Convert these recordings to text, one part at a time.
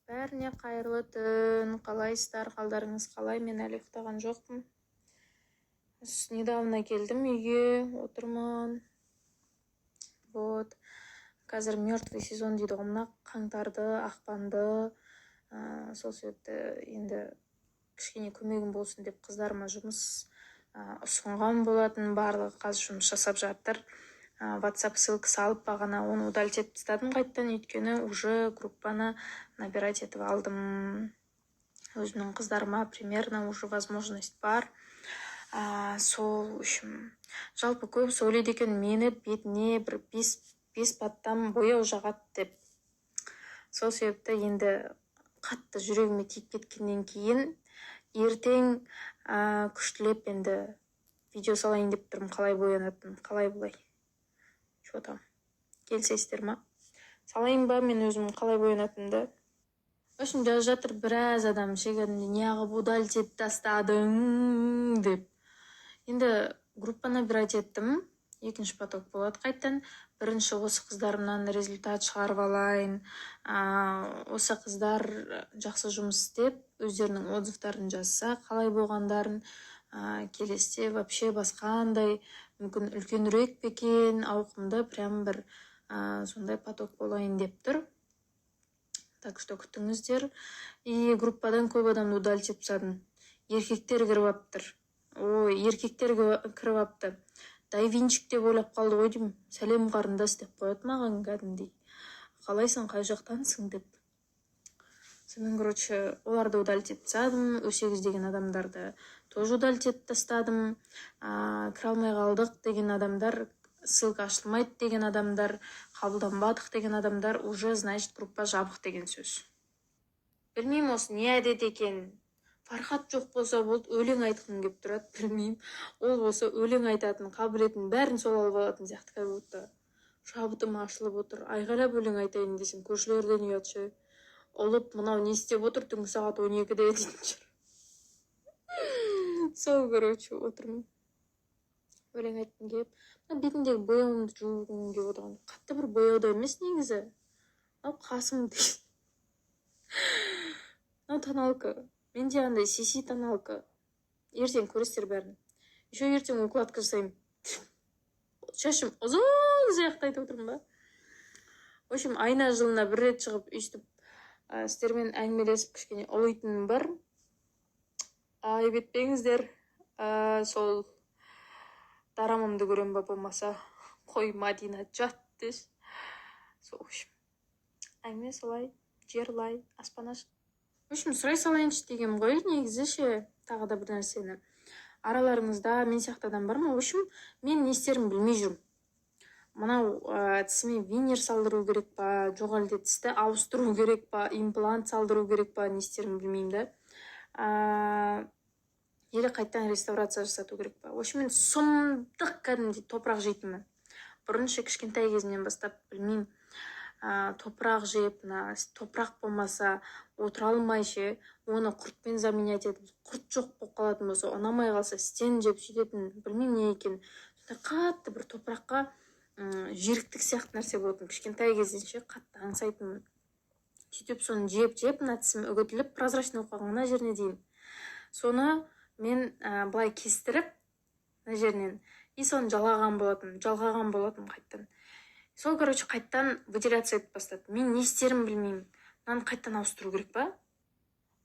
Бәріне қайырлы түн. Қалайсыздар? Қалдарыңыз қалай? Мен әлі ұйықтаған жоқпын. Недавно келдім үйге, отырмын. Вот. Қазір мертвый сезон дейді ғой, мына қаңтарды, ақпанды. Сол себепті енді кішкене көмегім болсын деп қыздарыма жұмыс ұсынған болатын. Барлығы қазір жұмыс жасап жатыр. WhatsApp ссылка салып бағана оны удалить етіп тастадым қайттан, өйткені уже группаны набирать етіп алдым. Өзімнің қыздарыма примерно уже возможность бар. Сол үшін жалпы көбісі ойлайды екен, мені бетіне бір 5 баттан бояу жағады деп. Сол себепті енді қатты жүрегіме тиіп кеткеннен кейін ертең күштілеп енді видео салайын деп тұрмын, қалай боянатын, қалай бұлай. Что там? Келсейсіздер ма? Салайын ба мен өзім қалай боянатынымды? Өшін жазып жатыр біраз адам шегірінде, неғып удалить етіп тастадың деп. Енді группа набирать еттім, екінші поток болады қайттан. Бірінші осы қыздарымнан результат шығарып алайын. Осы қыздар жақсы жұмыс істеп, өздерінің отзывтарын жазса, қалай болғандарын, келесте вообще басқандай, мүмкін үлкенірек пе екен, ауқымды прям бір сондай поток болайын деп тұр. Так что күтіңіздер. И группадан көп адамды удалить етіп тастадым. Еркектер кіріп аптыр. Ой, еркектер кіріп апты. Дайвинчик деп ойлап қалды ғой деймін. Сәлем қарындас деп қояды маған кәдімгідей. Қалайсың, қай жақтансың деп. Сонымен, короче, оларды удалить етіп тастадым. Өсегіз деген адамдарды тоже удалить етіп тастадым. Кіре алмай қалдық деген адамдар, ссылка ашылмайды деген адамдар, қабылданбадық деген адамдар уже, значит, группа жабық деген сөз. Білмеймін осы не әдет екен. Фархат жоқ болса болды, өлең айтқым келіп тұрады, білмеймін. Ол болса өлең айтатын қабілетін бәрін сол алып алатын сияқты, как будто шабытым ашылып отыр. Айғайлап өлең айтайын десем, көршілерден ұят ше. Олып, мынау не істеп отыр, түнгі сағат 12-де дейтін шығар. Сол, короче, отырмын. Өлең айтқым келіп. Бетіндегі бояуымды жуғым келіп отырған. Қатты бір бояуда емес негізі. Қасым дейді. Тоналка. Менде андай сиси тоналка. Ертең көресіздер бәрін. Еще ертең укладка жасаймын. Шашым ұзын сияқты айтып отырмын ба. В общем, айна жылына бір рет шығып, өйстіп сіздермен әңгімелесіп кішкене ұлитыным бар. Айып етпеңіздер. Сол дарамымды көрем ба болмаса. Қой Мадина жат деш. Сол, в общем, әңгіме солай, жерлай, аспан ашық. В общем, сұрай салайыншы деген ғой, негізі ше, тағы да бір нәрсені. Араларыңызда мен сияқты адам бар ма? В общем, мен не істерін білмей жүрмін. Мынау тісіме винир салдыру керек па, жоқ әлде тісті ауыстыру керек па, имплант салдыру керек па, не істерін білмеймін да. Елі қайттан реставрация жасату керек па. В общем, мен сұмдық кәдімдей топырақ жейтінмін. Бұрыншы кішкентай кезімнен бастап, білмеймін, топырақ жеп, топырақ болмаса отыра алмайшы, оны құртпен заменять етіп, құрт жоқ болып қалатын болса, ұнамай қалса стен жеп сөйтетін, білмеймін не екен. Сонда қатты бір топыраққа жиріктік сияқты нәрсе болатын. Кішкентай кезденше қатты аңсайтынмын. Сөйтіп соны жеп, мына тісім үгітіліп, прозрачный болып қалған мына жеріне дейін. Соны мен былай кестіріп, мына жерінен, и соны жалғаған болатын қайттан. Сол, короче, қайттан выделяция етіп бастады. Мен не істерін білмеймін. Мынаны қайттан ауыстыру керек па?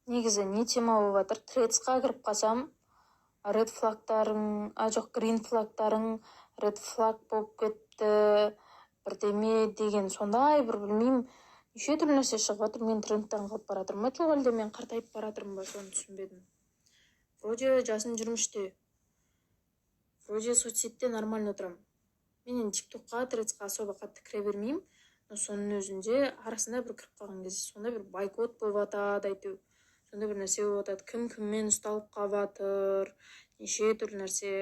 Негізі не тема болып жатыр? Трецқа кіріп қалсам, ред флагтарың, грин флагтарың, ред флаг болып кетті, бірдеме деген сондай бір білмеймін. Неше түрлі нәрсе шығып жатыр, мен трендтан қалып баратырмын ба, жоқ әлде мен қартайып баратырмын ба, соны түсінбедім. Вроде жасым 23-те. Вроде соцсетте нормально отырамын. Мен енді тиктокқа, трецқа особо қатты кіре бермеймін, но соның өзінде арасында бір кіріп қалған кезде сонда бір бойкот болып жатады, әйтеу. Сонда бір нәрсе болып жатады, кім-кіммен ұсталып қалып жатыр, неше түрлі нәрсе,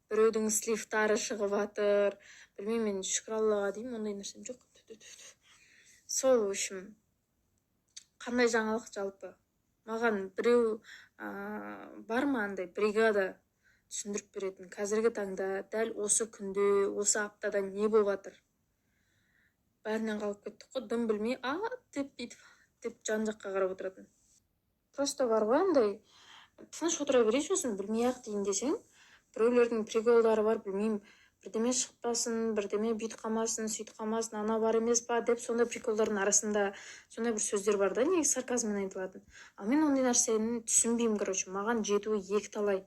біреудің слифтары шығып жатыр. Білмеймін, мен шүкір Аллаға деймін, ондай нәрсем жоқ. Сол, в общем, қандай жаңалық жалпы? Маған біреу бар ма андай бригада түсіндіріп беретін? Қазіргі таңда, дәл осы күнде, осы аптада не болып жатыр? Бәрінен қалып кеттік қой, дым білмей, деп бүйтіп деп жан жаққа қарап отыратын. Просто бар ғой андай тыныш отыра берейінші сосын білмей ақ дейін десең, біреулердің приколдары бар, білмеймін, бірдеме шықпасын, бірдеме бүйтіп қалмасын, сөйтіп қалмасын, ана бар емес па деп, сондай приколдардың арасында сондай бір сөздер бар да, негізі сарказммен айтылатын. Ал мен ондай нәрсені түсінбеймін, короче, маған жетуі екіталай.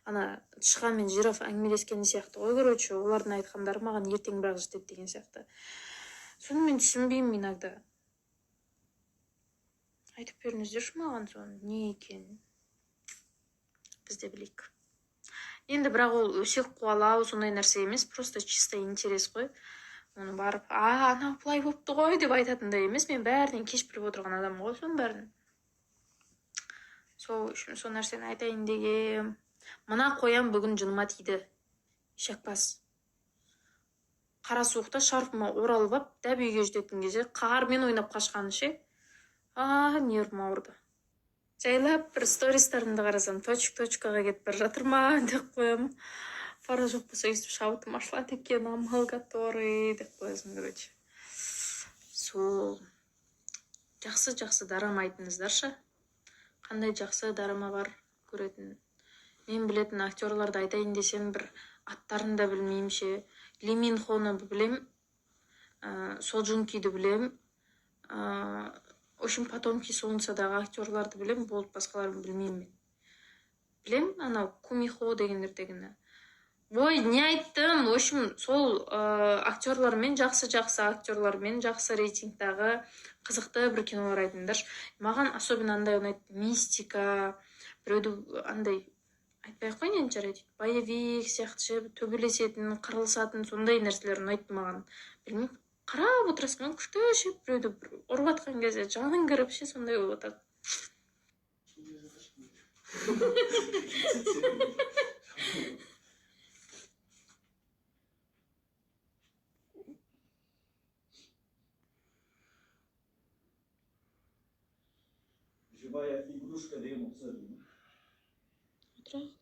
Ана тышқан мен жираф әңгімелескен сияқты ғой, короче, олардың айтқандары маған ертең бірақ жетеді деген сияқты. Соны мен түсінбеймін иногда. Айтып беріңіздерші маған соны не екенін. Біз де білейік. Енді бірақ ол өсек қуалау сондай нәрсе емес, просто чисто интерес қой. Оны барып, анау былай болыпты ғой деп айтатындай емес. Мен бәрінен кеш біліп отырған адаммын ғой, соның бәрін. Сол үшін сол нәрсені айтайын дегем. Мына қоям бүгін жыныма тиді. Шақпас. Қара суықта шарфыма оралып ап, дәп үйге жететін кезде қармен ойнап қашқаны ше. Нервым ауырды. Жайлап бір стористарымды қарасам, точкаға кетіп бара жатыр ма деп қоямын. Фара жоқ болса өйстіп шабытым ашылады екен, амал который деп қоясың, короче. Сол. Жақсы дарама айтыңыздаршы. Қандай жақсы дарама бар көретін. Мен білетін актерларды айтайын десем, бір аттарын да білмеймін ше. Ли Мин Хоны білем, Со Джун Киді білем, в общем, потомки солнцадағы актерларды білем, болып басқаларын білмеймін мен. Білем, анау Кумихо дегендердегіні. Ой, не айттым, в общем, сол актерлармен, жақсы актерлармен, жақсы рейтингтағы қызықты бір кинолар айтыңдаршы. Маған особенно андай ұнайды, мистика, біреуді андай айтпай ақ қойын енді жарайды, боевик сияқты төбелесетін, қырылысатын, сондай нәрселер ұнайды маған. Білмеймін, қарап отырасың, күшті ше, біреуді ұрып атқан кезде жаның кіріп ше, сондай болып жатады. Живая игрушка деген ұқсайды ма? Отырайық.